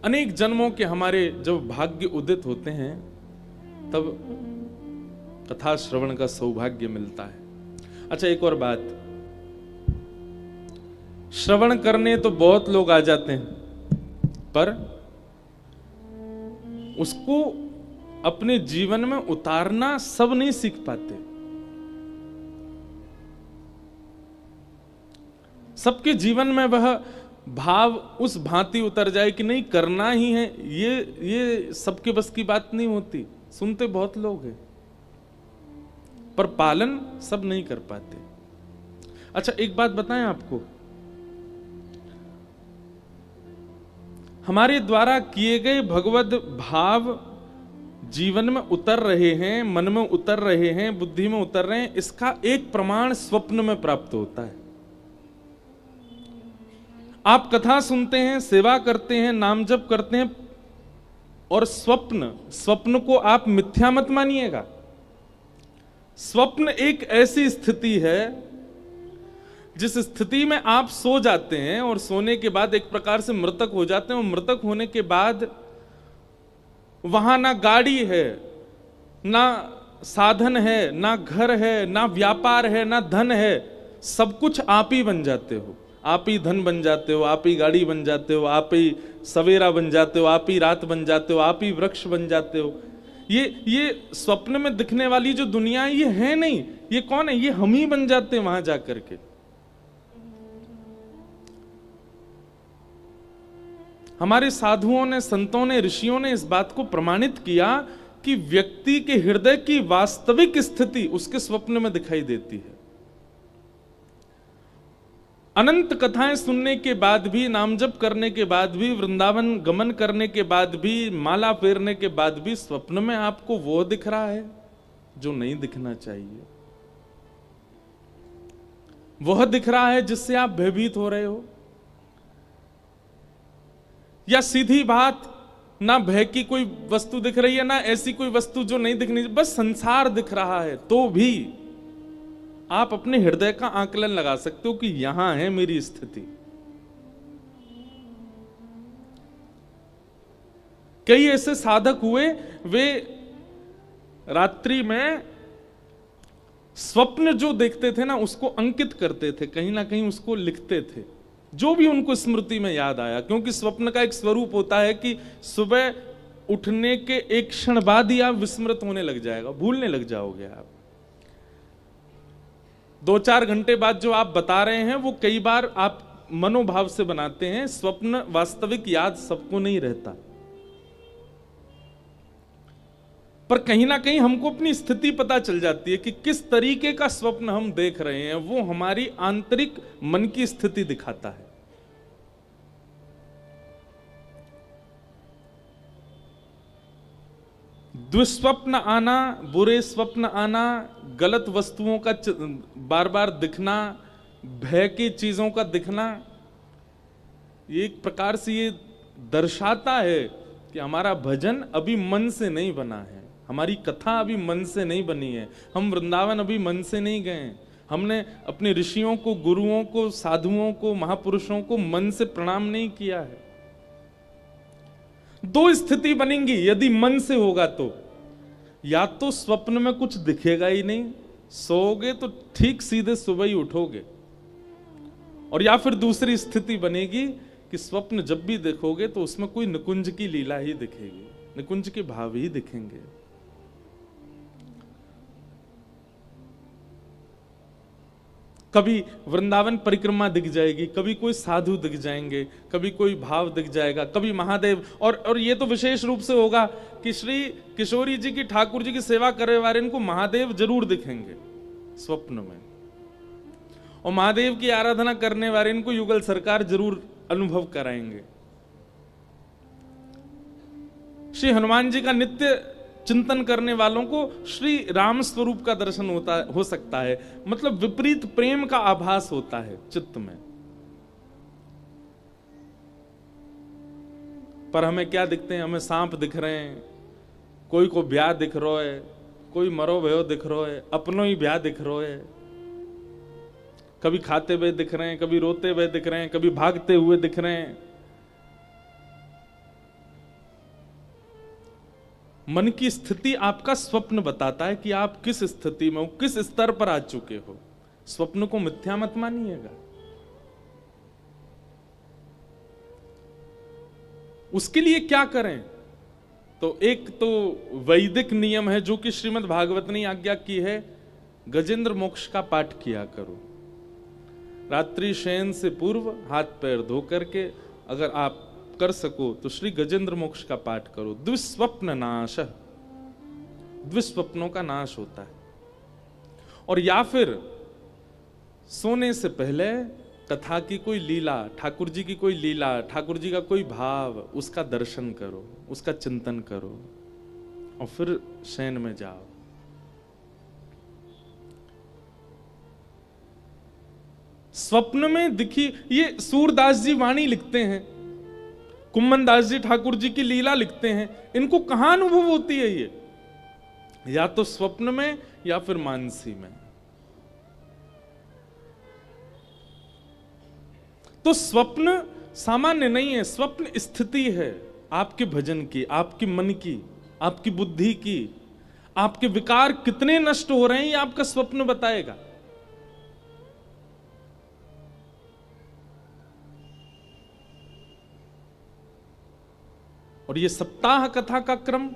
अनेक जन्मों के हमारे जब भाग्य उदित होते हैं तब कथा श्रवण का सौभाग्य मिलता है। अच्छा, एक और बात, श्रवण करने तो बहुत लोग आ जाते हैं, पर उसको अपने जीवन में उतारना सब नहीं सीख पाते। सबके जीवन में वह भाव उस भांति उतर जाए कि नहीं करना ही है, ये सबके बस की बात नहीं होती। सुनते बहुत लोग हैं पर पालन सब नहीं कर पाते। अच्छा, एक बात बताएं आपको, हमारे द्वारा किए गए भगवद भाव जीवन में उतर रहे हैं, मन में उतर रहे हैं, बुद्धि में उतर रहे हैं, इसका एक प्रमाण स्वप्न में प्राप्त होता है। आप कथा सुनते हैं, सेवा करते हैं, नाम जप करते हैं, और स्वप्न को आप मिथ्या मत मानिएगा। स्वप्न एक ऐसी स्थिति है जिस स्थिति में आप सो जाते हैं और सोने के बाद एक प्रकार से मृतक हो जाते हैं, और मृतक होने के बाद वहां ना गाड़ी है, ना साधन है, ना घर है, ना व्यापार है, ना धन है, सब कुछ आप ही बन जाते हो। आप ही धन बन जाते हो, आप ही गाड़ी बन जाते हो, आप ही सवेरा बन जाते हो, आप ही रात बन जाते हो, आप ही वृक्ष बन जाते हो। ये स्वप्न में दिखने वाली जो दुनिया है, ये है नहीं, ये कौन है? ये हम ही बन जाते हैं वहां जाकर के। हमारे साधुओं ने, संतों ने, ऋषियों ने इस बात को प्रमाणित किया कि व्यक्ति के हृदय की वास्तविक स्थिति उसके स्वप्न में दिखाई देती है। अनंत कथाएं सुनने के बाद भी, नाम जप करने के बाद भी, वृंदावन गमन करने के बाद भी, माला फेरने के बाद भी स्वप्न में आपको वो दिख रहा है जो नहीं दिखना चाहिए। वह दिख रहा है जिससे आप भयभीत हो रहे हो। या सीधी बात, ना भय की कोई वस्तु दिख रही है, ना ऐसी कोई वस्तु जो नहीं दिखनी, बस संसार दिख रहा है, तो भी आप अपने हृदय का आकलन लगा सकते हो कि यहां है मेरी स्थिति। कई ऐसे साधक हुए, वे रात्रि में स्वप्न जो देखते थे ना, उसको अंकित करते थे, कहीं ना कहीं उसको लिखते थे, जो भी उनको स्मृति में याद आया। क्योंकि स्वप्न का एक स्वरूप होता है कि सुबह उठने के एक क्षण बाद ही आप विस्मृत होने लग जाएगा, भूलने लग जाओगे आप। 2-4 घंटे बाद जो आप बता रहे हैं वो कई बार आप मनोभाव से बनाते हैं। स्वप्न वास्तविक याद सबको नहीं रहता, पर कहीं ना कहीं हमको अपनी स्थिति पता चल जाती है कि किस तरीके का स्वप्न हम देख रहे हैं। वो हमारी आंतरिक मन की स्थिति दिखाता है। दुष्स्वप्न आना, बुरे स्वप्न आना, गलत वस्तुओं का बार बार दिखना, भय की चीजों का दिखना, ये एक प्रकार से ये दर्शाता है कि हमारा भजन अभी मन से नहीं बना है, हमारी कथा अभी मन से नहीं बनी है, हम वृंदावन अभी मन से नहीं गए, हमने अपने ऋषियों को, गुरुओं को, साधुओं को, महापुरुषों को मन से प्रणाम नहीं किया है। 2 स्थिति बनेंगी यदि मन से होगा तो, या तो स्वप्न में कुछ दिखेगा ही नहीं, सोओगे तो ठीक सीधे सुबह ही उठोगे, और या फिर दूसरी स्थिति बनेगी कि स्वप्न जब भी देखोगे तो उसमें कोई निकुंज की लीला ही दिखेगी, निकुंज के भाव ही दिखेंगे। कभी वृंदावन परिक्रमा दिख जाएगी, कभी कोई साधु दिख जाएंगे, कभी कोई भाव दिख जाएगा, कभी महादेव, और ये तो विशेष रूप से होगा कि श्री किशोरी जी की, ठाकुर जी की सेवा करने वाले इनको महादेव जरूर दिखेंगे स्वप्न में, और महादेव की आराधना करने वाले इनको युगल सरकार जरूर अनुभव कराएंगे। श्री हनुमान जी का नित्य चिंतन करने वालों को श्री राम स्वरूप का दर्शन हो सकता है, मतलब विपरीत प्रेम का आभास होता है चित्त में। पर हमें क्या दिखते हैं? हमें सांप दिख रहे हैं, कोई को ब्याह दिख रहा है, कोई मरो भयो दिख रहा है, अपनों ही ब्याह दिख रहा है, कभी खाते हुए दिख रहे हैं, कभी रोते हुए दिख रहे हैं, कभी भागते हुए दिख रहे हैं। मन की स्थिति आपका स्वप्न बताता है कि आप किस स्थिति में हो, किस स्तर पर आ चुके हो। स्वप्न को मिथ्या मत मानिएगा। उसके लिए क्या करें? तो एक तो वैदिक नियम है जो कि श्रीमद् भागवत ने आज्ञा की है, गजेंद्र मोक्ष का पाठ किया करो। रात्रि शयन से पूर्व हाथ पैर धो करके अगर आप कर सको तो श्री गजेंद्र मोक्ष का पाठ करो। द्विस्वप्न नाश, द्विस्वप्नों का नाश होता है। और या फिर सोने से पहले कथा की कोई लीला, ठाकुर जी की कोई लीला, ठाकुर जी का कोई भाव, उसका दर्शन करो, उसका चिंतन करो और फिर शयन में जाओ। स्वप्न में दिखी, ये सूरदास जी वाणी लिखते हैं, कुम्मन दास जी ठाकुर जी की लीला लिखते हैं। इनको कहां अनुभव होती है ये? या तो स्वप्न में या फिर मानसी में। तो स्वप्न सामान्य नहीं है, स्वप्न स्थिति है आपके भजन की, आपके मन की, आपकी बुद्धि की। आपके विकार कितने नष्ट हो रहे हैं ये आपका स्वप्न बताएगा। और ये सप्ताह कथा का क्रम,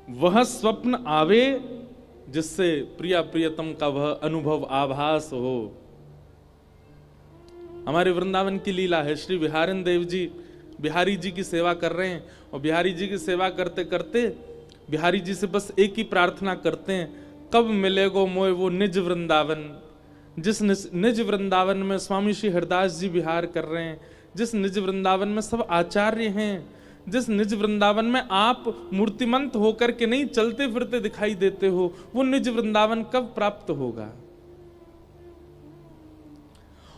वह स्वप्न आवे जिससे प्रिया प्रियतम का वह अनुभव आभास हो। हमारे वृंदावन की लीला है, श्री बिहारिन देव जी बिहारी जी की सेवा कर रहे हैं और बिहारी जी की सेवा करते करते बिहारी जी से बस एक ही प्रार्थना करते हैं, कब मिलेगो मोय वो निज वृंदावन। जिस निज वृंदावन में स्वामी श्री हरदास जी विहार कर रहे हैं, जिस निज वृंदावन में सब आचार्य हैं, जिस निज वृंदावन में आप मूर्तिमंत होकर के नहीं चलते फिरते दिखाई देते हो, वो निज वृंदावन कब प्राप्त होगा।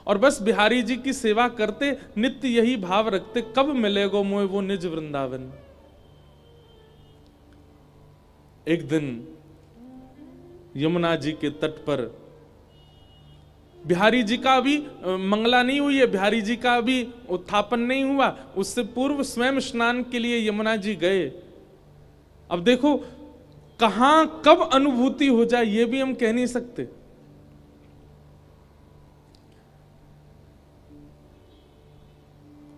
और बस बिहारी जी की सेवा करते नित्य यही भाव रखते, कब मिलेगो मोय वो निज वृंदावन। एक दिन यमुना जी के तट पर बिहारी जी का अभी मंगला नहीं हुई है, बिहारी जी का अभी उत्थापन नहीं हुआ, उससे पूर्व स्वयं स्नान के लिए यमुना जी गए। अब देखो कहां कब अनुभूति हो जाए ये भी हम कह नहीं सकते।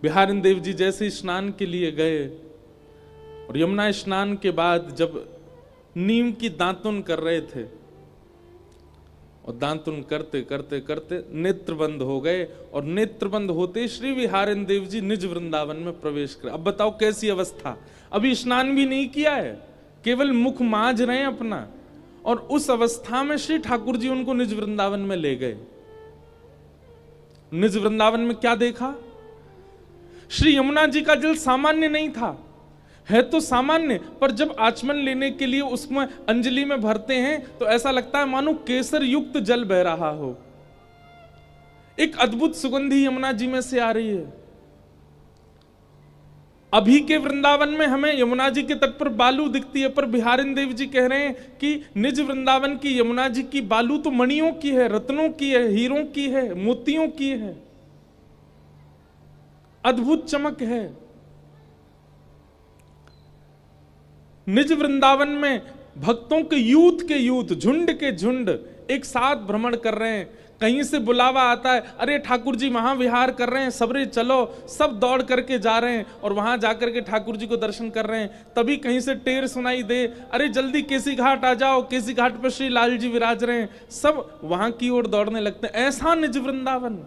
बिहारिन देव जी जैसे स्नान के लिए गए और यमुना स्नान के बाद जब नीम की दातुन कर रहे थे और दातुन करते करते करते नेत्र बंद हो गए और नेत्र बंद होते श्री बिहारिन देव जी निज वृंदावन में प्रवेश कर। अब बताओ कैसी अवस्था, अभी स्नान भी नहीं किया है, केवल मुख मांझ रहे हैं अपना, और उस अवस्था में श्री ठाकुर जी उनको निज वृंदावन में ले गए। निज वृंदावन में क्या देखा? श्री यमुना जी का जल सामान्य नहीं था, है तो सामान्य, पर जब आचमन लेने के लिए उसमें अंजलि में भरते हैं तो ऐसा लगता है मानो केसर युक्त जल बह रहा हो। एक अद्भुत सुगंधी यमुना जी में से आ रही है। अभी के वृंदावन में हमें यमुना जी के तट पर बालू दिखती है, पर बिहारिन देव जी कह रहे हैं कि निज वृंदावन की यमुना जी की बालू तो मणियों की है, रत्नों की है, हीरों की है, मोतियों की है, अद्भुत चमक है। निज वृंदावन में भक्तों के यूथ झुंड के झुंड एक साथ भ्रमण कर रहे हैं। कहीं से बुलावा आता है, अरे ठाकुर जी वहां विहार कर रहे हैं, सबरे चलो, सब दौड़ करके जा रहे हैं और वहां जाकर के ठाकुर जी को दर्शन कर रहे हैं। तभी कहीं से टेर सुनाई दे, अरे जल्दी केसी घाट आ जाओ, केसी घाट पर श्री लाल जी विराज रहे हैं, सब वहां की ओर दौड़ने लगते हैं। ऐसा निज वृंदावन,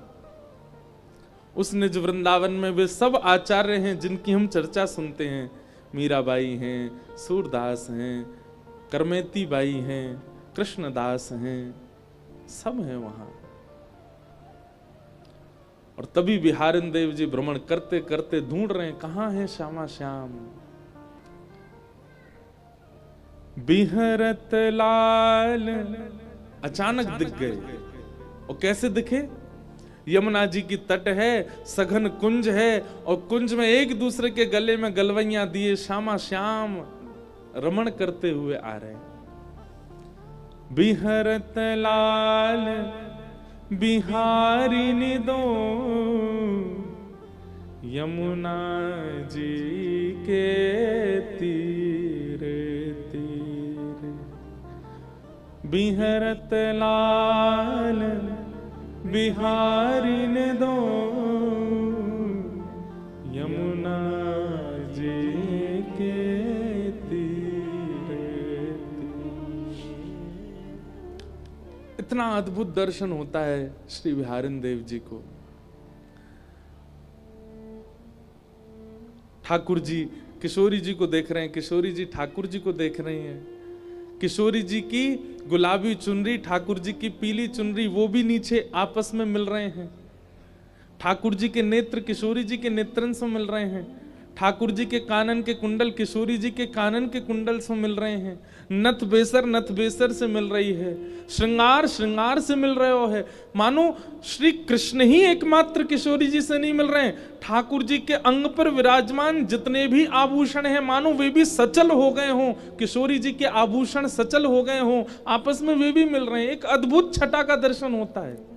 उस निज वृंदावन में वे सब आचार्य हैं जिनकी हम चर्चा सुनते हैं। मीराबाई हैं, सूरदास हैं, करमेती बाई हैं, कृष्णदास हैं, सब हैं वहां। और तभी बिहारिन देव जी भ्रमण करते करते ढूंढ रहे हैं कहां है श्यामा श्याम। बिहरत लाल अचानक दिख गए। और कैसे दिखे? यमुना जी की तट है, सघन कुंज है और कुंज में एक दूसरे के गले में गलवैया दिए श्यामा श्याम रमण करते हुए आ रहे हैं। बिहरत लाल बिहारी निदो यमुना जी के तीरे तीरे बिहरत लाल बिहारी ने दो, यमुना जी के तीरे तीरे। इतना अद्भुत दर्शन होता है श्री बिहारिन देव जी को। ठाकुर जी किशोरी जी को देख रहे हैं, किशोरी जी ठाकुर जी को देख रही हैं। किशोरी जी की गुलाबी चुनरी, ठाकुर जी की पीली चुनरी, वो भी नीचे आपस में मिल रहे हैं। ठाकुर जी के नेत्र किशोरी जी के नेत्रन से मिल रहे हैं। ठाकुर जी के कानन के कुंडल किशोरी जी के कानन के कुंडल से मिल रहे हैं। नथ बेसर से मिल रही है। श्रृंगार श्रृंगार से मिल रहे हो है। मानो श्री कृष्ण ही एकमात्र किशोरी जी से नहीं मिल रहे हैं। ठाकुर जी के अंग पर विराजमान जितने भी आभूषण हैं, मानो वे भी सचल हो गए हों। किशोरी जी के आभूषण सचल हो गए हों, आपस में वे भी मिल रहे हैं। एक अद्भुत छटा का दर्शन होता है।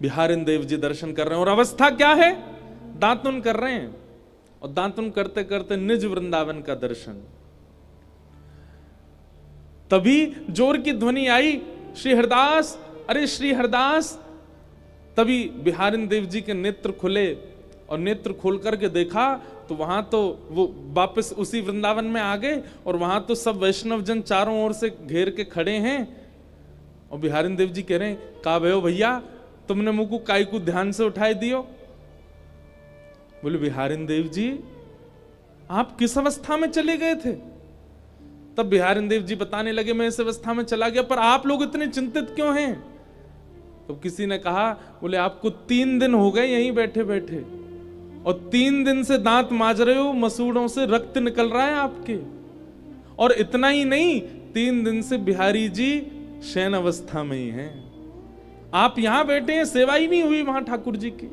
बिहारिन देव जी दर्शन कर रहे हैं और अवस्था क्या है? दातुन कर रहे हैं और दातुन करते करते निज वृंदावन का दर्शन। तभी जोर की ध्वनि आई, श्री हरदास, अरे श्री हरदास। तभी बिहारिन देव जी के नेत्र खुले और नेत्र खोल करके देखा तो वहां तो वो वापस उसी वृंदावन में आ गए और वहां तो सब वैष्णव जन चारों ओर से घेर के खड़े हैं। और बिहारिन देव जी कह रहे हैं, का भयो भैया, तुमने मुंह को काई को ध्यान से उठाए दियो। बोले, बिहारिन देव जी आप किस अवस्था में चले गए थे? तब बिहारिन देव जी बताने लगे, मैं इस अवस्था में चला गया, पर आप लोग इतने चिंतित क्यों हैं? तो किसी ने कहा, बोले आपको 3 दिन हो गए यहीं बैठे बैठे और 3 दिन से दांत माज रहे हो, मसूड़ों से रक्त निकल रहा है आपके। और इतना ही नहीं, 3 दिन से बिहारी जी शयन अवस्था में ही हैं। आप यहां बैठे हैं, सेवा ही नहीं हुई वहां ठाकुर जी की।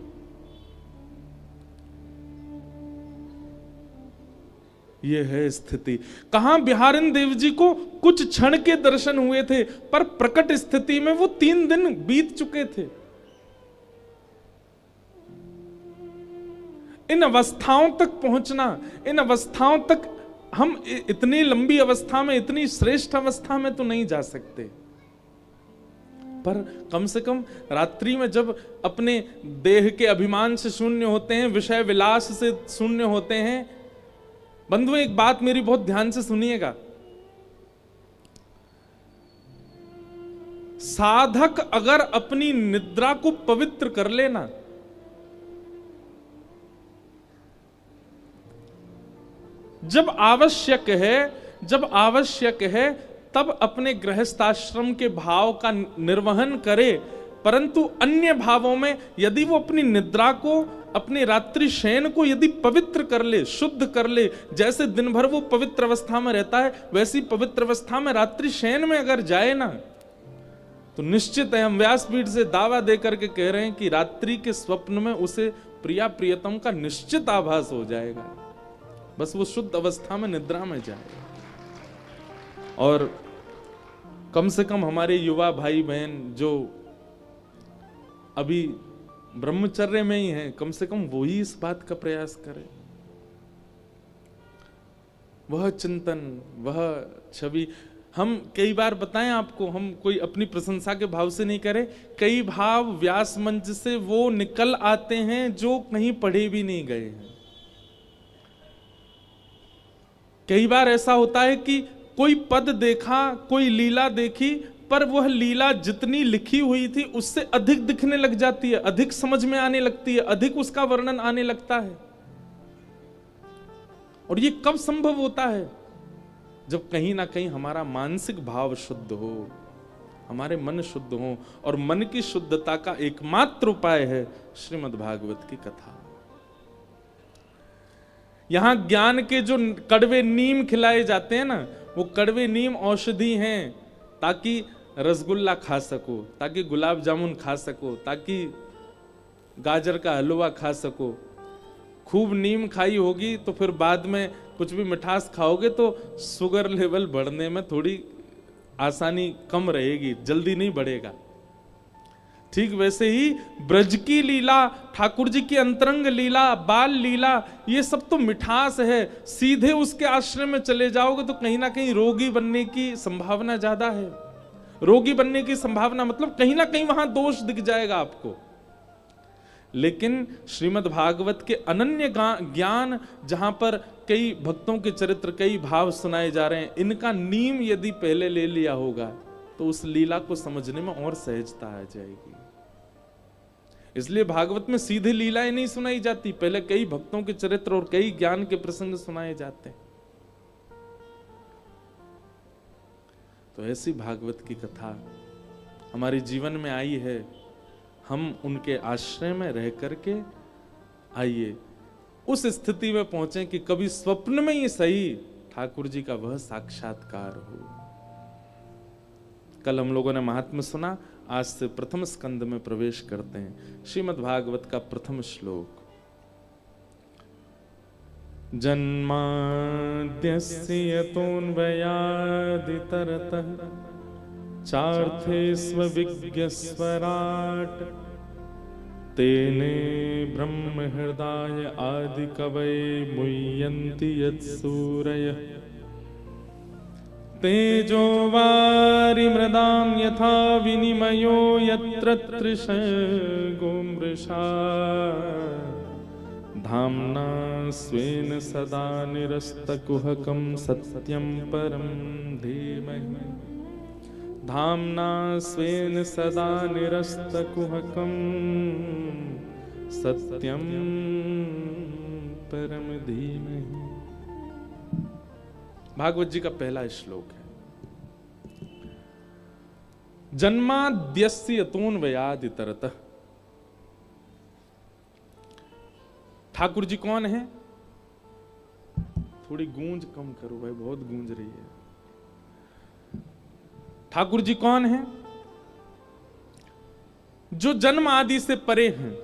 यह है स्थिति। कहां बिहारिन देव जी को कुछ क्षण के दर्शन हुए थे, पर प्रकट स्थिति में वो 3 दिन बीत चुके थे। इन अवस्थाओं तक पहुंचना, इन अवस्थाओं तक हम इतनी लंबी अवस्था में, इतनी श्रेष्ठ अवस्था में तो नहीं जा सकते, पर कम से कम रात्रि में जब अपने देह के अभिमान से शून्य होते हैं, विषय विलास से शून्य होते हैं। बंधुओं, एक बात मेरी बहुत ध्यान से सुनिएगा। साधक अगर अपनी निद्रा को पवित्र कर लेना, जब आवश्यक है तब अपने गृहस्थाश्रम के भाव का निर्वहन करे, परंतु अन्य भावों में यदि वो अपनी निद्रा को, अपने रात्रि शयन को यदि पवित्र कर ले, शुद्ध कर ले, जैसे दिन भर वो पवित्र अवस्था में रहता है, वैसी पवित्र अवस्था में रात्रि शयन में अगर जाए ना, तो निश्चित है, हम व्यासपीठ से दावा देकर के कह रहे हैं कि रात्रि के स्वप्न में उसे प्रिया प्रियतम का निश्चित आभास हो जाएगा। बस वो शुद्ध अवस्था में निद्रा में जाए। और कम से कम हमारे युवा भाई बहन जो अभी ब्रह्मचर्य में ही हैं, कम से कम वो ही इस बात का प्रयास करें। वह चिंतन, वह छवि, हम कई बार बताएं आपको, हम कोई अपनी प्रशंसा के भाव से नहीं करें, कई भाव व्यास मंच से वो निकल आते हैं जो कहीं पढ़े भी नहीं गए हैं। कई बार ऐसा होता है कि कोई पद देखा, कोई लीला देखी, पर वह लीला जितनी लिखी हुई थी उससे अधिक दिखने लग जाती है, अधिक समझ में आने लगती है, अधिक उसका वर्णन आने लगता है। और ये कब संभव होता है? जब कहीं ना कहीं हमारा मानसिक भाव शुद्ध हो, हमारे मन शुद्ध हो। और मन की शुद्धता का एकमात्र उपाय है श्रीमद् भागवत की कथा। यहां ज्ञान के जो कड़वे नीम खिलाए जाते हैं ना, वो कड़वे नीम औषधि हैं, ताकि रसगुल्ला खा सको, ताकि गुलाब जामुन खा सको, ताकि गाजर का हलवा खा सको। खूब नीम खाई होगी तो फिर बाद में कुछ भी मिठास खाओगे तो शुगर लेवल बढ़ने में थोड़ी आसानी कम रहेगी, जल्दी नहीं बढ़ेगा। ठीक वैसे ही ब्रज की लीला, ठाकुर जी की अंतरंग लीला, बाल लीला, ये सब तो मिठास है। सीधे उसके आश्रम में चले जाओगे तो कहीं ना कहीं रोगी बनने की संभावना ज्यादा है। रोगी बनने की संभावना मतलब कहीं ना कहीं वहां दोष दिख जाएगा आपको। लेकिन श्रीमद् भागवत के अनन्य ज्ञान, जहां पर कई भक्तों के चरित्र, कई भाव सुनाए जा रहे हैं, इनका नीम यदि पहले ले लिया होगा तो उस लीला को समझने में और सहजता आ जाएगी। इसलिए भागवत में सीधे लीलाएं नहीं सुनाई जाती, पहले कई भक्तों के चरित्र और कई ज्ञान के प्रसंग सुनाए जाते हैं। तो ऐसी भागवत की कथा हमारे जीवन में आई है। हम उनके आश्रय में रह करके आइए उस स्थिति में पहुंचे कि कभी स्वप्न में ही सही ठाकुर जी का वह साक्षात्कार हो। कल हम लोगों ने महात्म्य सुना, आज से प्रथम स्कंद में प्रवेश करते हैं। श्रीमद् भागवत का प्रथम श्लोक। जन्माद्यस्य यतोऽन्वयादितरतः चार्थेष्वभिज्ञस्वराट् तेने ब्रह्म हृदय आदि कवये मुह्यन्ति यत्सूरयः तेजो वारि मृदां यथा विनिमयो यत्र तृषगो मृषा धाम्ना स्वेन सदा निरस्तकुहकं सत्यं परं धीमहि। धाम्ना स्वेन सदा निरस्तकुहकं सत्यं परम धीमहि। भागवत जी का पहला श्लोक है। जन्माद्यस्य यतोऽन्वयादितरतः। ठाकुर जी कौन है? थोड़ी गूंज कम करो भाई, बहुत गूंज रही है। ठाकुर जी कौन है? जो जन्म आदि से परे हैं,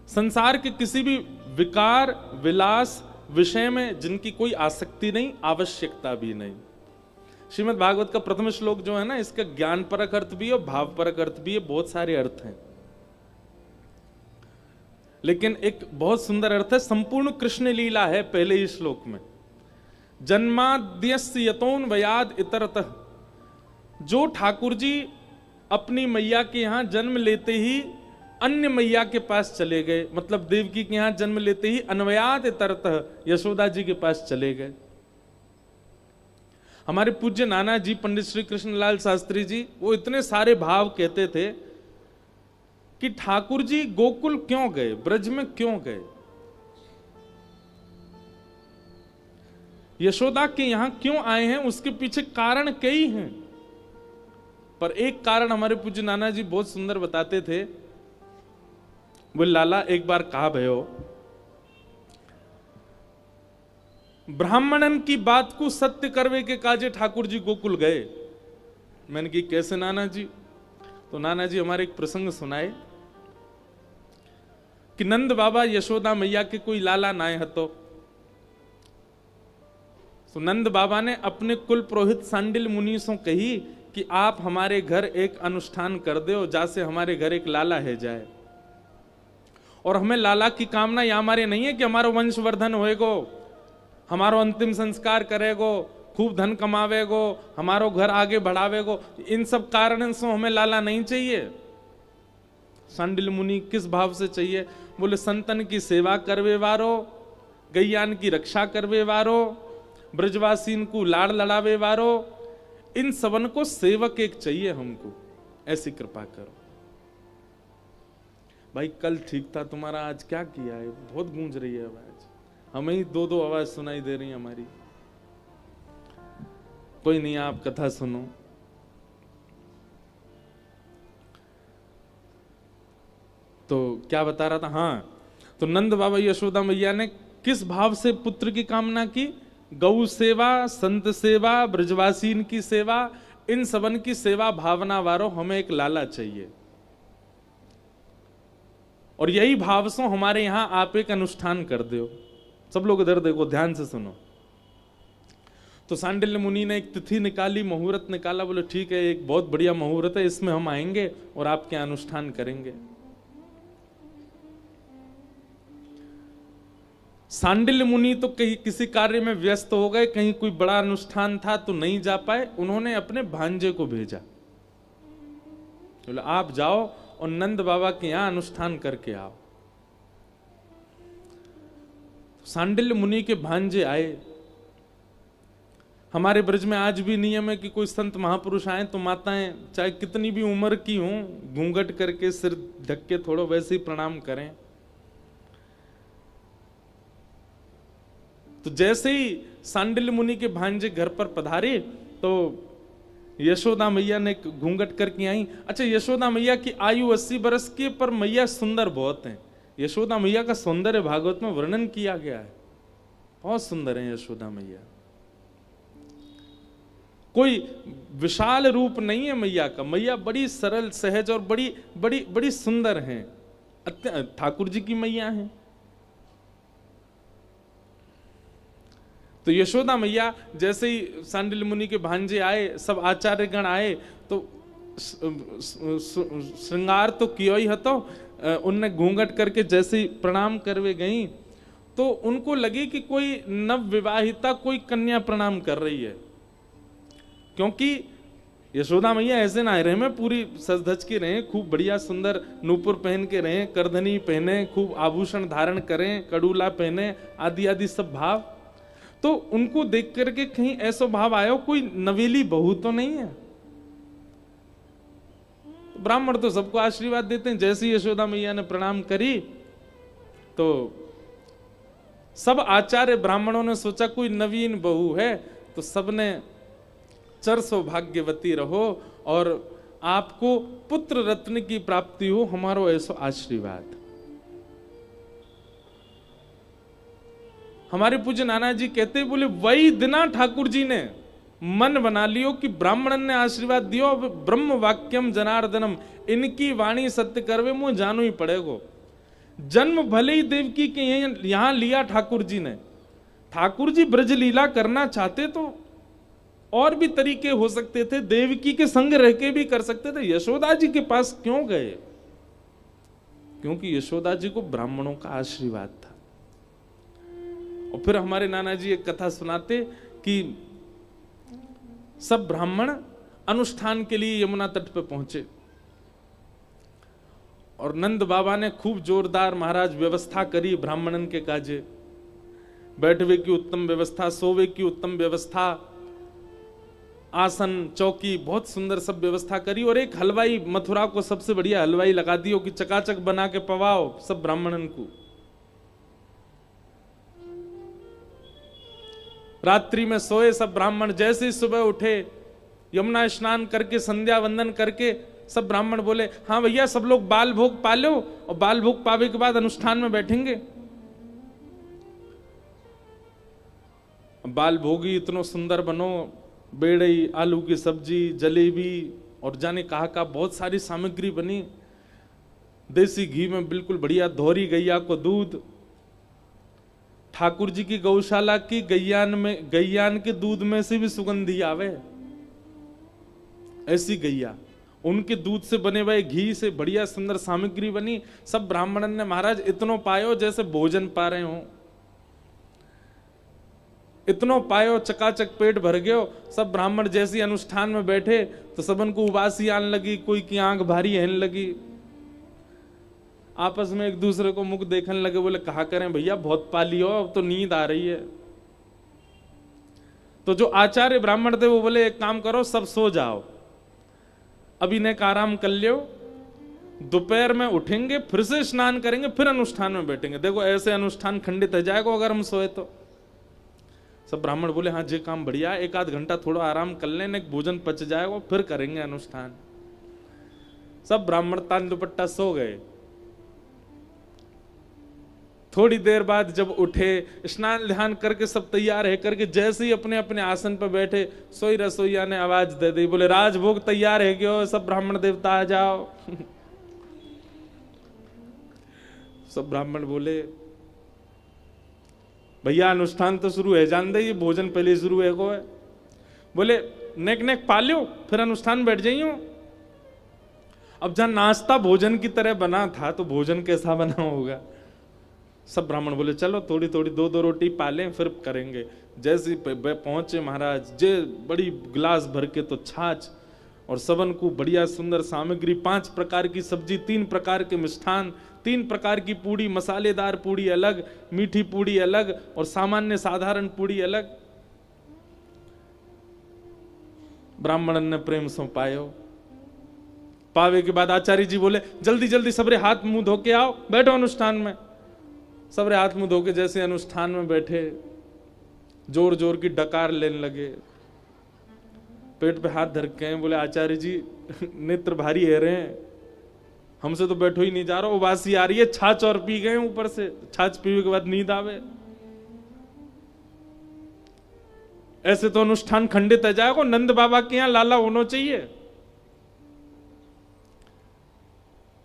संसार के किसी भी विकार विलास विषय में जिनकी कोई आसक्ति नहीं, आवश्यकता भी नहीं। श्रीमद् भागवत का प्रथम श्लोक जो है ना, इसका ज्ञान परक अर्थ भी है और भाव परक अर्थ भी है, बहुत सारे अर्थ हैं। लेकिन एक बहुत सुंदर अर्थ है, संपूर्ण कृष्ण लीला है पहले ही श्लोक में। जन्माद्यस्य यतोऽन्वयाद् इतरतः। जो ठाकुर जी अपनी मैया के यहां जन्म लेते ही अन्य मैया के पास चले गए, मतलब देवकी के यहां जन्म लेते ही अन्वयाद् इतरतः यशोदा जी के पास चले गए। हमारे पूज्य नाना जी पंडित श्री कृष्णलाल शास्त्री जी, वो इतने सारे भाव कहते थे कि ठाकुर जी गोकुल क्यों गए, ब्रज में क्यों गए, यशोदा के यहां क्यों आए हैं, उसके पीछे कारण कई हैं। पर एक कारण हमारे पूज्य नाना जी बहुत सुंदर बताते थे। वो लाला एक बार कहा भयो, ब्राह्मणन की बात को सत्य करवे के काजे ठाकुर जी गोकुल गए। मैंने की कैसे नाना जी? तो नाना जी हमारे एक प्रसंग सुनाए कि नंद बाबा यशोदा मैया के कोई लाला नाय हतो। तो नंद बाबा ने अपने कुल पुरोहित सांडिल मुनि से कही कि आप हमारे घर एक अनुष्ठान कर दो, जैसे हमारे घर एक लाला है जाए। और हमें लाला की कामना या हमारे नहीं है कि हमारो वंशवर्धन होएगो, हमारो अंतिम संस्कार करेगो, खूब धन कमावेगो, हमारो घर आगे बढ़ावेगो। इन सब कारण से हमें लाला नहीं चाहिए। सांडिल मुनि किस भाव से चाहिए? बोले संतन की सेवा करवे वारो, गैयान की रक्षा करवे वारो, ब्रजवासीन को लाड़ लड़ावे वारो, इन सबन को सेवक एक चाहिए हमको, ऐसी कृपा करो। भाई कल ठीक था तुम्हारा, आज क्या किया है? बहुत गूंज रही है आवाज, हमें ही दो दो आवाज सुनाई दे रही है हमारी। कोई नहीं, आप कथा सुनो। तो क्या बता रहा था? हाँ, तो नंद बाबा यशोदा मैया ने किस भाव से पुत्र की कामना की? गौ सेवा, संत सेवा, ब्रजवासीन की सेवा, इन सबन की सेवा भावना वारो हमें एक लाला चाहिए। और यही भाव से हमारे यहां आप एक अनुष्ठान कर दो। सब लोग इधर देखो, ध्यान से सुनो। तो सांडिल्य मुनि ने एक तिथि निकाली, मुहूर्त निकाला, बोले ठीक है एक बहुत बढ़िया मुहूर्त है, इसमें हम आएंगे और आपके अनुष्ठान करेंगे। सांडिल्य मुनि तो कहीं किसी कार्य में व्यस्त हो गए, कहीं कोई बड़ा अनुष्ठान था तो नहीं जा पाए। उन्होंने अपने भांजे को भेजा, बोले आप जाओ और नंद बाबा के यहां अनुष्ठान करके आओ। सांडिल्य मुनि के भांजे आए। हमारे ब्रज में आज भी नियम है कि कोई संत महापुरुष आए तो माताएं चाहे कितनी भी उम्र की हों, घूंघट करके सिर ढक के थोड़ा वैसे ही प्रणाम करें। तो जैसे ही सांडिल्य मुनि के भांजे घर पर पधारे तो यशोदा मैया ने घूंघट करके आई। अच्छा, यशोदा मैया की आयु 80 वर्ष की, पर मैया सुंदर बहुत हैं। यशोदा मैया का सौंदर्य भागवत में वर्णन किया गया है, बहुत सुंदर है यशोदा मैया। कोई विशाल रूप नहीं है मैया का, मैया बड़ी सरल सहज और बड़ी बड़ी बड़ी सुंदर हैं। ठाकुर जी की मैया हैं। तो यशोदा मैया जैसे ही सांडिल्य मुनि के भांजे आए, सब आचार्यगण आए, तो श्रृंगार तो किया ही हतो, उनने घूंघट करके जैसे ही प्रणाम करवे गई तो उनको लगे कि कोई नव विवाहिता कोई कन्या प्रणाम कर रही है, क्योंकि यशोदा मैया ऐसे ना रहे में पूरी सज धज के रहे, खूब बढ़िया सुंदर नूपुर पहन के रहे, करधनी पहने, खूब आभूषण धारण करें, कड़ूला पहने, आदि आदि सब भाव। तो उनको देख करके कहीं ऐसा भाव आया कोई नवेली बहू तो नहीं है। तो ब्राह्मण तो सबको आशीर्वाद देते हैं। जैसे ही यशोदा मैया ने प्रणाम करी तो सब आचार्य ब्राह्मणों ने सोचा कोई नवीन बहू है, तो सबने चर सौभाग्यवती रहो और आपको पुत्र रत्न की प्राप्ति हो, हमारो ऐसा आशीर्वाद। हमारे पूज्य नाना जी कहते, बोले वही दिना ठाकुर जी ने मन बना लियो कि ब्राह्मणन ने आशीर्वाद दियो, अब ब्रह्म वाक्यम जनार्दनम, इनकी वाणी सत्य करवे मुझे जानो ही पड़ेगो। जन्म भले ही देवकी के यहां लिया ठाकुर जी ने। ठाकुर जी ब्रज लीला करना चाहते तो और भी तरीके हो सकते थे, देवकी के संग रह के भी कर सकते थे। यशोदा जी के पास क्यों गए? क्योंकि यशोदा जी को ब्राह्मणों का आशीर्वाद था। और फिर हमारे नाना जी एक कथा सुनाते कि सब ब्राह्मण अनुष्ठान के लिए यमुना तट पर पहुंचे और नंद बाबा ने खूब जोरदार महाराज व्यवस्था करी ब्राह्मणन के काजे। बैठवे की उत्तम व्यवस्था, सोवे की उत्तम व्यवस्था, आसन चौकी बहुत सुंदर सब व्यवस्था करी। और एक हलवाई, मथुरा को सबसे बढ़िया हलवाई लगा दियो कि चकाचक बना के पवाओ सब ब्राह्मणन को। रात्रि में सोए सब ब्राह्मण। जैसे ही सुबह उठे, यमुना स्नान करके संध्या वंदन करके सब ब्राह्मण बोले हाँ भैया सब लोग बाल भोग पा लो, और बाल भोग पावे के बाद अनुष्ठान में बैठेंगे। बाल भोगी इतनो सुंदर बनो, बेड़ई, आलू की सब्जी, जलेबी और जाने कहा का बहुत सारी सामग्री बनी। देसी घी में बिल्कुल बढ़िया धोरी गैया को दूध, ठाकुर जी की गौशाला की गैयान के दूध में से भी सुगंधी आवे, ऐसी गैया, उनके दूध से बने हुए घी से बढ़िया सुंदर सामग्री बनी। सब ब्राह्मणन ने महाराज इतनो पायो जैसे भोजन पा रहे हो, इतनो पायो, चकाचक पेट भर गयो। सब ब्राह्मण जैसे अनुष्ठान में बैठे तो सबन को उबासी आने लगी, कोई की आंख भारी रहने लगी, आपस में एक दूसरे को मुख देखने लगे। बोले कहा करें भैया बहुत पा लियो, अब तो नींद आ रही है। तो जो आचार्य ब्राह्मण थे वो बोले एक काम करो सब सो जाओ, अभी ने आराम कर लियो, दोपहर में उठेंगे फिर से स्नान करेंगे फिर अनुष्ठान में बैठेंगे। देखो ऐसे अनुष्ठान खंडित हो जाएगा अगर हम सोए तो। सब ब्राह्मण बोले हाँ जे काम बढ़िया, एक आध घंटा थोड़ा आराम कर लेने, भोजन पच जाएगा फिर करेंगे अनुष्ठान। सब ब्राह्मण तान दुपट्टा सो गए। थोड़ी देर बाद जब उठे, स्नान ध्यान करके सब तैयार है करके जैसे ही अपने अपने आसन पर बैठे, सोई रसोईया ने आवाज दे दी, बोले राजभोग तैयार है क्यों, सब ब्राह्मण देवता आ जाओ। सब ब्राह्मण बोले भैया अनुष्ठान तो शुरू है, जान दे ये भोजन पहले शुरू है को है। बोले नेक नेक पालियो, फिर अनुष्ठान बैठ जाइयो। अब जहां नाश्ता भोजन की तरह बना था तो भोजन कैसा बना होगा। सब ब्राह्मण बोले चलो थोड़ी थोड़ी दो दो रोटी पालें फिर करेंगे। जैसे पहुंचे महाराज, जे बड़ी गिलास भर के तो छाछ और सबन को बढ़िया सुंदर सामग्री, 5 प्रकार की सब्जी, 3 प्रकार के मिष्ठान, 3 प्रकार की पूड़ी, मसालेदार पूड़ी अलग, मीठी पूड़ी अलग और सामान्य साधारण पूड़ी अलग। ब्राह्मणन ने प्रेम सो पायो। पावे के बाद आचार्य जी बोले जल्दी जल्दी सबरे हाथ मुंह धो के आओ, बैठो अनुष्ठान में। सबरे हाथ मुंह धो के जैसे अनुष्ठान में बैठे, जोर जोर की डकार लेने लगे, पेट पे हाथ धर के बोले आचार्य जी नेत्र भारी है रहे हैं, हमसे तो बैठो ही नहीं जा रहा, उबासी आ रही है, छाछ और पी गए ऊपर से, छाछ पीने के बाद नींद आवे। ऐसे तो अनुष्ठान खंडित है जाएगा। नंद बाबा के यहां लाला होना चाहिए।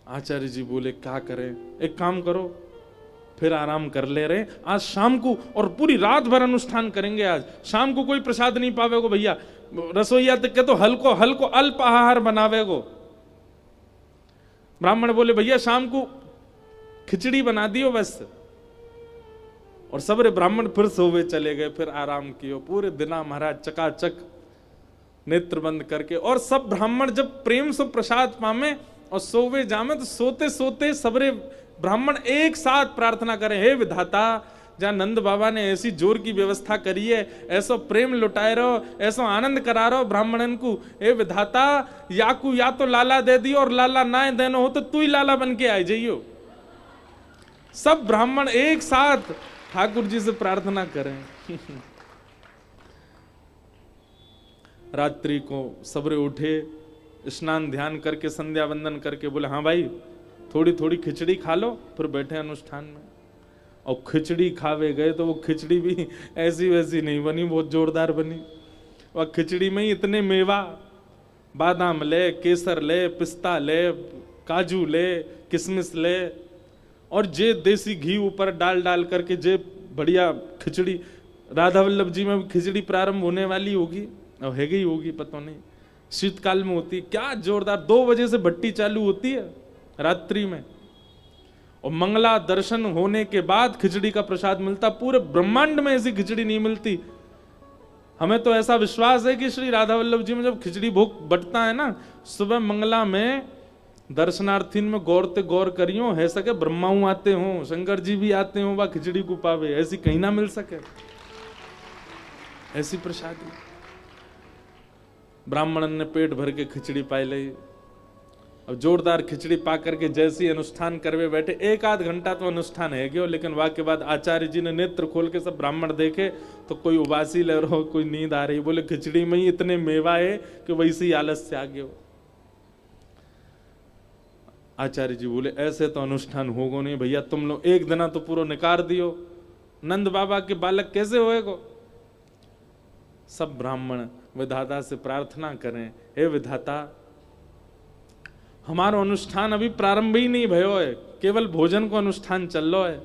आचार्य जी बोले क्या करें, एक काम करो फिर आराम कर ले रहे, आज शाम को और पूरी रात भर अनुष्ठान करेंगे। आज शाम को कोई प्रसाद नहीं पावेगो भैया, रसोईया तक के तो हल्को हल्को अल्प आहार बनावेगो। ब्राह्मण बोले भैया शाम को खिचड़ी बना दियो बस। और सबरे ब्राह्मण फिर सोवे चले गए, फिर आराम कियो। पूरे दिना महाराज चकाचक नेत्र बंद करके, और सब ब्राह्मण जब प्रेम से प्रसाद पामे और सोवे जामे तो सोते सोते सबरे ब्राह्मण एक साथ प्रार्थना करें, हे विधाता जहां नंद बाबा ने ऐसी जोर की व्यवस्था करी है, ऐसा प्रेम लुटाए रहो, ऐसा आनंद करा रहो ब्राह्मणन को, हे विधाता याकू या तो लाला दे दियो और लाला ना देना हो तो तू ही लाला बन के आ जाइयो। सब ब्राह्मण एक साथ ठाकुर जी से प्रार्थना करें। रात्रि को सबरे उठे, स्नान ध्यान करके संध्या वंदन करके बोले हाँ भाई थोड़ी थोड़ी खिचड़ी खा लो, फिर बैठे अनुष्ठान में। और खिचड़ी खावे गए तो वो खिचड़ी भी ऐसी वैसी नहीं बनी, बहुत जोरदार बनी। और खिचड़ी में ही इतने मेवा, बादाम ले, केसर ले, पिस्ता ले, काजू ले, किशमिश ले, और जे देसी घी ऊपर डाल डाल करके जे बढ़िया खिचड़ी। राधा वल्लभ जी में खिचड़ी प्रारंभ होने वाली होगी और है गई होगी पता नहीं, शीतकाल में होती, क्या जोरदार 2 बजे से भट्टी चालू होती है रात्रि में। और मंगला दर्शन होने के बाद खिचड़ी का प्रसाद मिलता। पूरे ब्रह्मांड में ऐसी खिचड़ी नहीं मिलती। हमें तो ऐसा विश्वास है कि श्री राधा वल्लभ जी में जब खिचड़ी भोग बटता है ना, सुबह मंगला में दर्शनार्थी में गौरते गौर करियो, है सके ब्रह्माऊ आते हो, शंकर जी भी आते हो, वह खिचड़ी को पावे, ऐसी कहीं ना मिल सके ऐसी प्रसादी। ब्राह्मणन ने पेट भर के खिचड़ी पाई ली। अब जोरदार खिचड़ी पा करके जैसे अनुष्ठान करवे बैठे, 1-8 घंटा तो अनुष्ठान है गयो, लेकिन वह के बाद आचार्य जी ने नेत्र खोल के सब ब्राह्मण देखे तो कोई उबासी ले रहो, कोई नींद आ रही। बोले खिचड़ी में ही इतने मेवा है कि वैसे ही आलस से आ गए। आचार्य जी बोले ऐसे तो अनुष्ठान होगो नहीं भैया, तुम लोग एक दिन तो पूरा निकार दियो, नंद बाबा के बालक कैसे होएगो। सब ब्राह्मण विधाता से प्रार्थना करें, हे विधाता हमारो अनुष्ठान अभी प्रारंभ ही नहीं भयो है, केवल भोजन को अनुष्ठान चल लो है,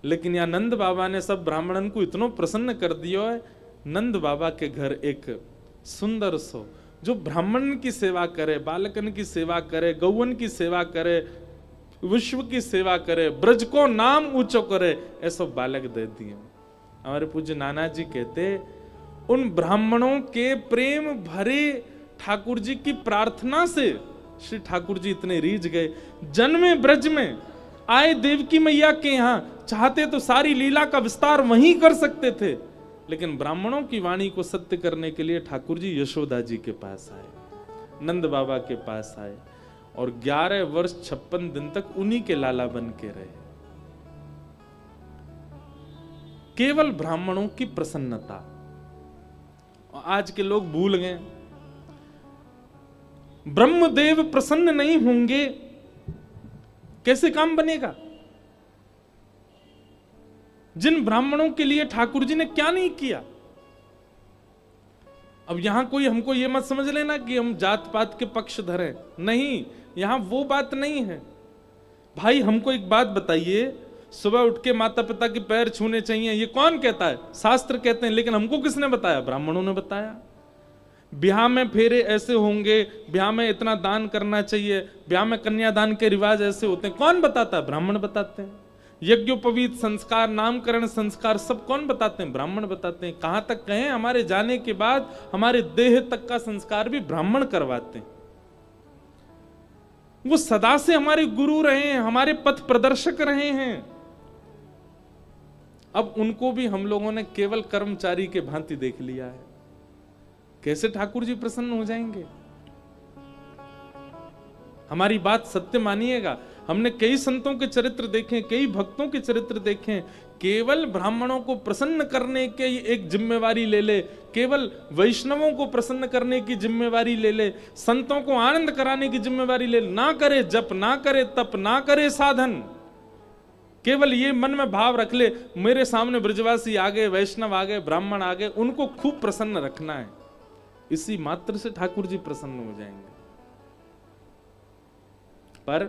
लेकिन यहाँ नंद बाबा ने सब ब्राह्मणन को इतना प्रसन्न कर दियो है। नंद बाबा के घर एक सुंदर सो जो ब्राह्मण की सेवा करे, बालकन की सेवा करे, गौवन की सेवा करे, विश्व की सेवा करे, ब्रज को नाम ऊंचो करे, ऐसा बालक दे दिए। हमारे पूज्य नाना जी कहते उन ब्राह्मणों के प्रेम भरे ठाकुर जी की प्रार्थना से श्री ठाकुर जी इतने रीझ गए। जन्मे ब्रज में आए देवकी मैया के यहां, चाहते तो सारी लीला का विस्तार वहीं कर सकते थे, लेकिन ब्राह्मणों की वाणी को सत्य करने के लिए ठाकुर जी यशोदा जी के पास आए, नंद बाबा के पास आए और 11 वर्ष 56 दिन तक उन्हीं के लाला बन के रहे। केवल ब्राह्मणों की प्रसन्नता। आज के लोग भूल गए, ब्रह्मदेव प्रसन्न नहीं होंगे कैसे काम बनेगा। जिन ब्राह्मणों के लिए ठाकुर जी ने क्या नहीं किया। अब यहां कोई हमको ये मत समझ लेना कि हम जात पात के पक्ष धरे, नहीं, यहां वो बात नहीं है। भाई हमको एक बात बताइए, सुबह उठ के माता पिता के पैर छूने चाहिए, ये कौन कहता है? शास्त्र कहते हैं, लेकिन हमको किसने बताया? ब्राह्मणों ने बताया। ब्याह में फेरे ऐसे होंगे, ब्याह में इतना दान करना चाहिए, ब्याह में कन्यादान के रिवाज ऐसे होते हैं। कौन बताता है? ब्राह्मण बताते हैं। यज्ञोपवीत संस्कार, नामकरण संस्कार सब कौन बताते हैं? ब्राह्मण बताते हैं। कहां तक कहें, हमारे जाने के बाद हमारे देह तक का संस्कार भी ब्राह्मण करवाते हैं। वो सदा से हमारे गुरु रहे हैं, हमारे पथ प्रदर्शक रहे हैं। अब उनको भी हम लोगों ने केवल कर्मचारी के भांति देख लिया है। कैसे ठाकुर जी प्रसन्न हो जाएंगे? हमारी बात सत्य मानिएगा। हमने कई संतों के चरित्र देखे, कई भक्तों के चरित्र देखे, केवल ब्राह्मणों को प्रसन्न करने के एक जिम्मेवारी ले ले, केवल वैष्णवों को प्रसन्न करने की जिम्मेवारी ले ले, संतों को आनंद कराने की जिम्मेवारी ले, ना करे जप, ना करे तप, ना करे साधन, केवल ये मन में भाव रख ले, मेरे सामने ब्रजवासी आ गए, वैष्णव आ गए, ब्राह्मण आ गए, उनको खूब प्रसन्न रखना है। इसी मात्र से ठाकुर जी प्रसन्न हो जाएंगे। पर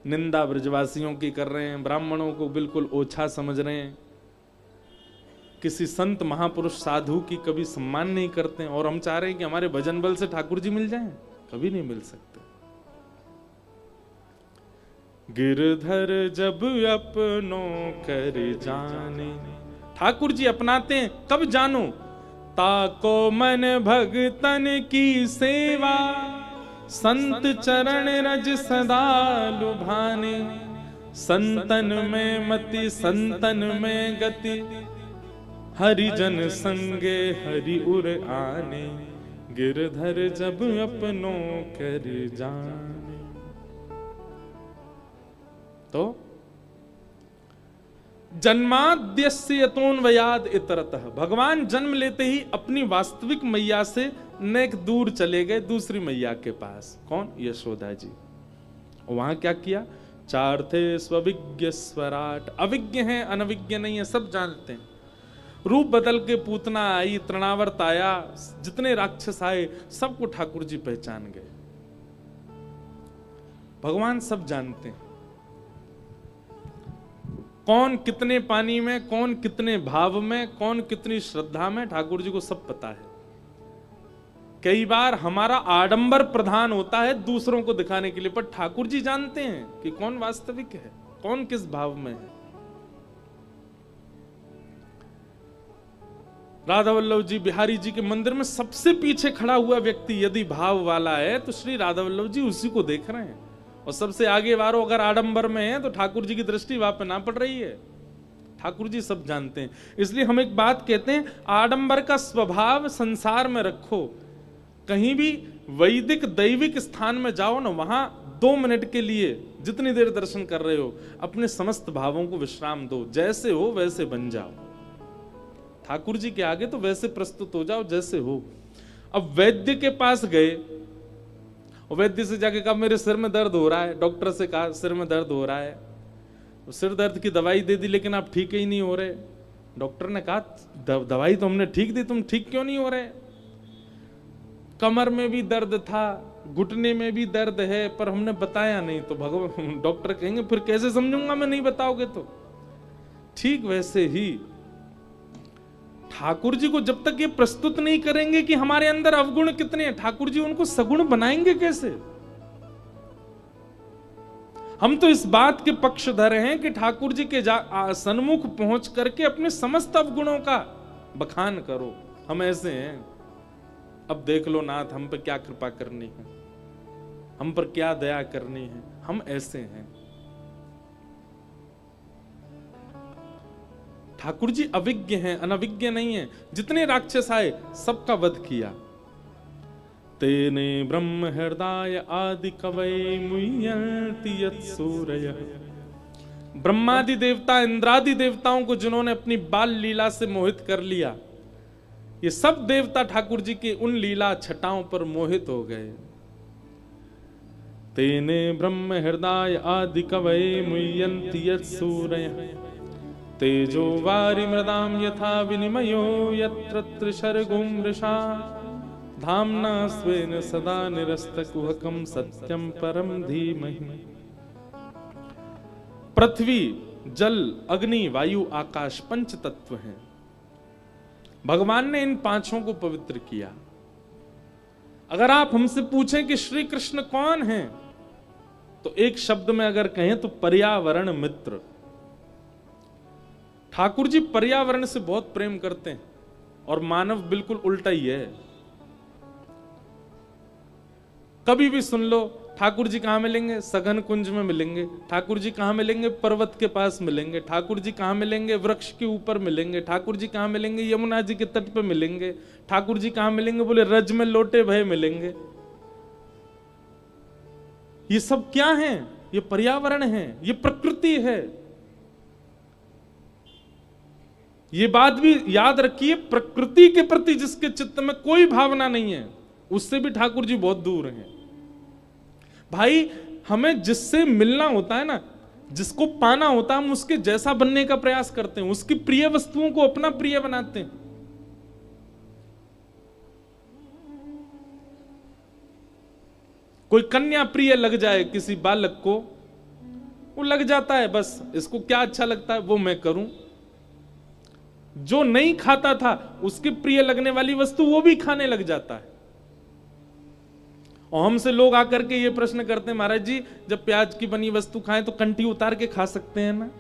निंदा ब्रजवासियों की कर रहे हैं, ब्राह्मणों को बिल्कुल ओछा समझ रहे हैं, किसी संत महापुरुष साधु की कभी सम्मान नहीं करते हैं। और हम चाह रहे हैं कि हमारे भजन बल से ठाकुर जी मिल जाएं, कभी नहीं मिल सकते। गिरधर जब अपनों कर जाने, ठाकुर जी अपनाते हैं, कब जानो? ताको मन भगतन की सेवा, संत चरण रज सदा लुभाने, संतन में मति संतन में गति, हरिजन संगे हरि उर आने, गिरधर जब अपनों कर जाने। तो जन्माद्यस्य यतोन्वयाद इतरतः, भगवान जन्म लेते ही अपनी वास्तविक मैया से नेक दूर चले गए दूसरी मैया के पास। कौन? यशोदा जी। वहां क्या किया? चार थे स्वविज्ञ स्वराट, अविज्ञ हैं, अनविज्ञ नहीं है, सब जानते हैं। रूप बदल के पूतना आई, तृणावर्त आया, जितने राक्षस आए सबको ठाकुर जी पहचान गए। भगवान सब जानते हैं, कौन कितने पानी में, कौन कितने भाव में, कौन कितनी श्रद्धा में, ठाकुर जी को सब पता है। कई बार हमारा आडंबर प्रधान होता है दूसरों को दिखाने के लिए, पर ठाकुर जी जानते हैं कि कौन वास्तविक है, कौन किस भाव में है। राधा वल्लभ जी, बिहारी जी के मंदिर में सबसे पीछे खड़ा हुआ व्यक्ति यदि भाव वाला है तो श्री राधा वल्लभ जी उसी को देख रहे हैं। और सबसे आगे वालों अगर आडंबर में है तो ठाकुर जी की दृष्टि वहां पे ना पड़ रही है। ठाकुर जी सब जानते हैं। इसलिए हम एक बात कहते हैं, आडंबर का स्वभाव संसार में रखो, कहीं भी वैदिक दैविक स्थान में जाओ ना, वहां 2 मिनट के लिए जितनी देर दर्शन कर रहे हो अपने समस्त भावों को विश्राम दो, जैसे हो वैसे बन जाओ। ठाकुर जी के आगे तो वैसे प्रस्तुत हो जाओ जैसे हो। अब वैद्य के पास गए, वैद्य से जाके कहा मेरे सिर में दर्द हो रहा है, डॉक्टर से कहा सिर में दर्द हो रहा है, सिर दर्द की दवाई दे दी लेकिन आप ठीक ही नहीं हो रहे। डॉक्टर ने कहा दवाई तो हमने ठीक दी, तुम ठीक क्यों नहीं हो रहे? कमर में भी दर्द था, घुटने में भी दर्द है, पर हमने बताया नहीं। तो भगवान डॉक्टर कहेंगे फिर कैसे समझूंगा मैं, नहीं बताओगे तो। ठीक वैसे ही ठाकुर जी को जब तक ये प्रस्तुत नहीं करेंगे कि हमारे अंदर अवगुण कितने हैं, ठाकुर जी उनको सगुण बनाएंगे कैसे? हम तो इस बात के पक्षधर हैं कि ठाकुर जी के सन्मुख पहुंच करके अपने समस्त अवगुणों का बखान करो। हम ऐसे हैं, अब देख लो नाथ हम पर क्या कृपा करनी है, हम पर क्या दया करनी है, हम ऐसे हैं। ठाकुर जी अविज्ञ हैं, अनविज्ञ नहीं है। जितने राक्षस आए सबका वध किया। तेने ब्रह्म हृदय आदि कवये मुह्यन्ति यत्सूरयः, ब्रह्मादि देवता, इंद्रादि देवताओं को जिन्होंने अपनी बाल लीला से मोहित कर लिया, ये सब देवता ठाकुर जी की उन लीला छटाओं पर मोहित हो गए। तेने ब्रह्म हृदय आदि कवये मुह्यन्ति यत्सूरयः, तेजो वारि मृदाम यथा विनिमयो यत्र त्रिशर्गो मृषा, धाम्ना स्वेन सदा निरस्तकुहकं सत्यं परम धीमहि। पृथ्वी, जल, अग्नि, वायु, आकाश 5 तत्व हैं। भगवान ने इन 5 को पवित्र किया। अगर आप हमसे पूछें कि श्री कृष्ण कौन है, तो एक शब्द में अगर कहें तो पर्यावरण मित्र। ठाकुर जी पर्यावरण से बहुत प्रेम करते हैं और मानव बिल्कुल उल्टा ही है। कभी भी सुन लो, ठाकुर जी कहां मिलेंगे? सघन कुंज में मिलेंगे। ठाकुर जी कहां मिलेंगे? पर्वत के पास मिलेंगे। ठाकुर जी कहां मिलेंगे? वृक्ष के ऊपर मिलेंगे। ठाकुर जी कहां मिलेंगे? यमुना जी के तट पे मिलेंगे। ठाकुर जी कहां मिलेंगे? बोले रज में लोटे भय मिलेंगे। ये सब क्या है? ये पर्यावरण है, ये प्रकृति है। ये बात भी याद रखिए, प्रकृति के प्रति जिसके चित्त में कोई भावना नहीं है, उससे भी ठाकुर जी बहुत दूर हैं। भाई, हमें जिससे मिलना होता है ना, जिसको पाना होता है, हम उसके जैसा बनने का प्रयास करते हैं, उसकी प्रिय वस्तुओं को अपना प्रिय बनाते हैं। कोई कन्या प्रिय लग जाए किसी बालक को, वो लग जाता है, बस इसको क्या अच्छा लगता है वो मैं करूं। जो नहीं खाता था उसके प्रिय लगने वाली वस्तु वो भी खाने लग जाता है। और हमसे लोग आकर के ये प्रश्न करते हैं, महाराज जी जब प्याज की बनी वस्तु खाएं तो कंठी उतार के खा सकते हैं ना?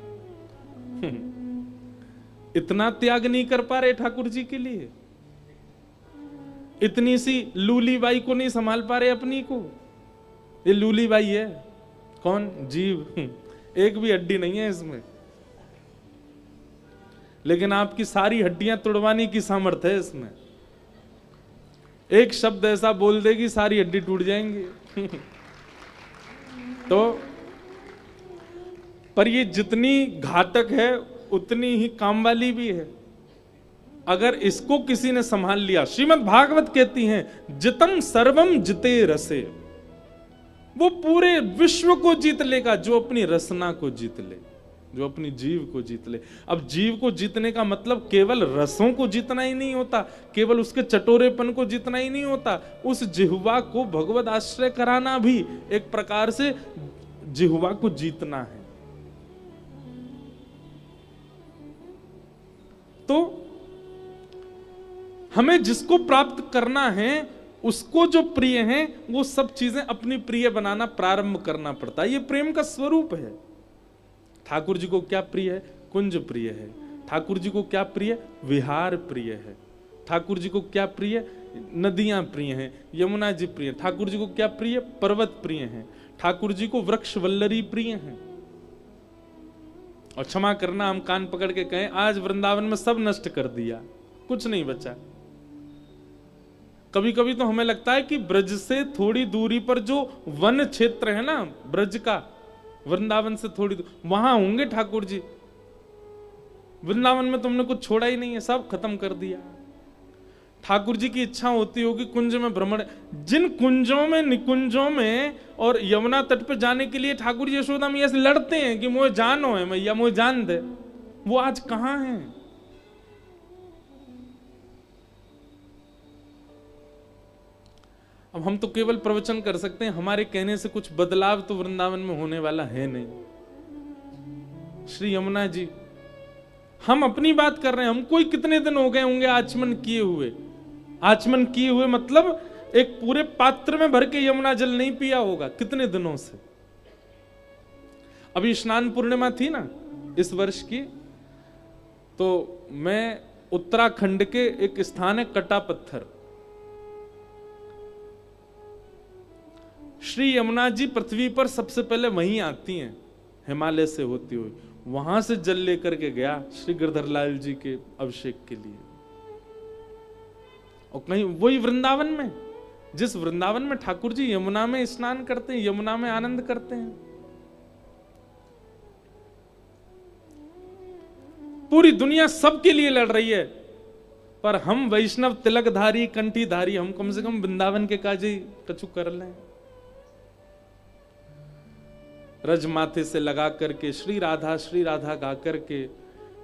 इतना त्याग नहीं कर पा रहे ठाकुर जी के लिए, इतनी सी लूली बाई को नहीं संभाल पा रहे अपनी को। ये लूली बाई है कौन? जीव। एक भी हड्डी नहीं है इसमें, लेकिन आपकी सारी हड्डियां तोड़वाने की सामर्थ्य है इसमें। एक शब्द ऐसा बोल देगी सारी हड्डी टूट जाएंगी। तो पर ये जितनी घातक है उतनी ही काम वाली भी है। अगर इसको किसी ने संभाल लिया, श्रीमद् भागवत कहती हैं जितम सर्वम जिते रसे, वो पूरे विश्व को जीत लेगा जो अपनी रसना को जीत ले, जो अपनी जीव को जीत ले। अब जीव को जीतने का मतलब केवल रसों को जीतना ही नहीं होता, केवल उसके चटोरेपन को जीतना ही नहीं होता, उस जिह्वा को भगवद आश्रय कराना भी एक प्रकार से जिह्वा को जीतना है। तो हमें जिसको प्राप्त करना है, उसको जो प्रिय है, वो सब चीजें अपनी प्रिय बनाना प्रारंभ करना पड़ता है। ये प्रेम का स्वरूप है। ठाकुर जी को क्या प्रिय है? कुंज प्रिय है। ठाकुर जी को क्या प्रिय? विहार प्रिय है। ठाकुर जी को क्या प्रिय? नदियां प्रिय हैं, यमुना जी प्रिय। ठाकुर जी को क्या प्रिय? पर्वत प्रिय हैं। ठाकुर जी को वृक्ष वल्लरी प्रिय हैं। और क्षमा करना, हम कान पकड़ के कहें आज वृंदावन में सब नष्ट कर दिया, कुछ नहीं बचा। कभी कभी तो हमें लगता है कि ब्रज से थोड़ी दूरी पर जो वन क्षेत्र है ना, ब्रज का, वृंदावन से थोड़ी दूर, वहां होंगे ठाकुर जी। वृंदावन में तुमने कुछ छोड़ा ही नहीं है, सब खत्म कर दिया। ठाकुर जी की इच्छा होती होगी कुंज में भ्रमण, जिन कुंजों में, निकुंजों में और यमुना तट पर जाने के लिए ठाकुर जी यशोदा मैया से लड़ते हैं कि मुझे जानो है मैया, मुझे जान दे, वो आज कहां है? अब हम तो केवल प्रवचन कर सकते हैं, हमारे कहने से कुछ बदलाव तो वृंदावन में होने वाला है नहीं। श्री यमुना जी, हम अपनी बात कर रहे हैं, हमको ही कितने दिन हो गए होंगे आचमन किए हुए। आचमन किए हुए मतलब एक पूरे पात्र में भर के यमुना जल नहीं पिया होगा कितने दिनों से। अभी स्नान पूर्णिमा थी ना इस वर्ष की, तो मैं उत्तराखंड के एक स्थान है कटा पत्थर, श्री यमुना जी पृथ्वी पर सबसे पहले वहीं आती हैं हिमालय से होती हुई, वहां से जल लेकर के गया श्री गिरधर लाल जी के अभिषेक के लिए। और कहीं वही वृंदावन में, जिस वृंदावन में ठाकुर जी यमुना में स्नान करते हैं, यमुना में आनंद करते हैं। पूरी दुनिया सबके लिए लड़ रही है, पर हम वैष्णव तिलकधारी कंठीधारी, हम कम से कम वृंदावन के काजे कछु कर लें। रज माथे से लगा करके श्री राधा गा करके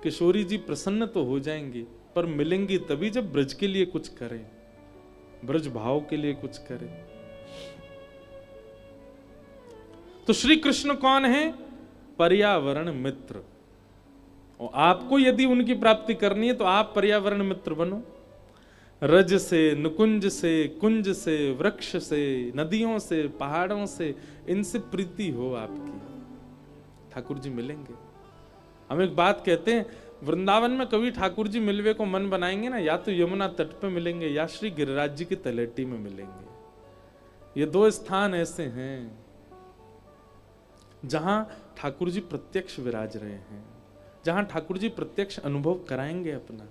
किशोरी जी प्रसन्न तो हो जाएंगी, पर मिलेंगी तभी जब ब्रज के लिए कुछ करें, ब्रज भाव के लिए कुछ करें। तो श्री कृष्ण कौन है? पर्यावरण मित्र। और आपको यदि उनकी प्राप्ति करनी है तो आप पर्यावरण मित्र बनो। रज से, नुकुंज से, कुंज से, वृक्ष से, नदियों से, पहाड़ों से, इनसे प्रीति हो आपकी, ठाकुर जी मिलेंगे। हम एक बात कहते हैं, वृंदावन में कभी ठाकुर जी मिलवे को मन बनाएंगे ना, या तो यमुना तट पे मिलेंगे या श्री गिरिराज जी की तलेटी में मिलेंगे। ये दो स्थान ऐसे हैं जहां ठाकुर जी प्रत्यक्ष विराज रहे हैं, जहां ठाकुर जी प्रत्यक्ष अनुभव कराएंगे अपना।